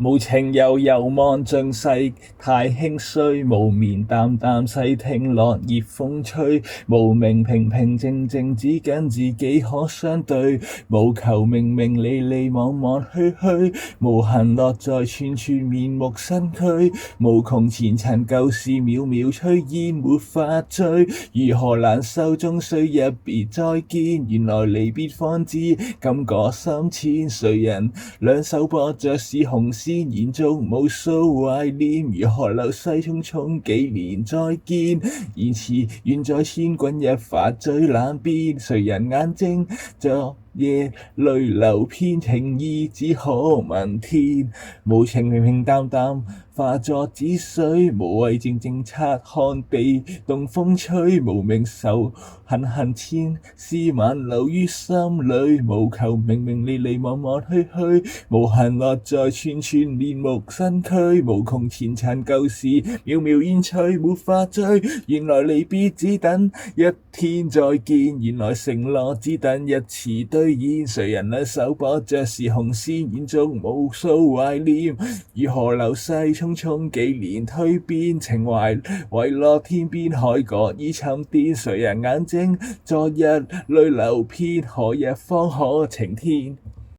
無情又遊望盡世太輕衰，無眠淡淡細聽落葉風吹，無名平平靜靜只跟自己可相對，無求明明離離惘惘虛虛，無痕落在寸寸面目身軀，無窮前塵舊事渺渺炊煙沒法追，如何難受終須一別再見，原來離別方知感覺深淺，誰人兩手握着是紅線，延續無數懷念，如何流逝匆匆幾年再見，言辭願在千鈞一髮最難辨，誰人眼睛昨夜淚流遍，情意只可問天，無情平平淡淡化作紙水，無謂靜靜察看被東風吹，無名仇恨恨千絲萬留於心裏，無求明明離離惘惘虛虛，無痕落在寸寸面目身軀，無窮前塵舊事渺渺煙吹沒法追，原來離別只等一天再見，原來承諾只等一次兌現，誰人兩手握着是紅線，延續無數懷念，如何流逝匆匆幾年蛻變，情懷遺落天邊海角已沉澱，誰人眼睛昨日淚流遍，何日方可晴天。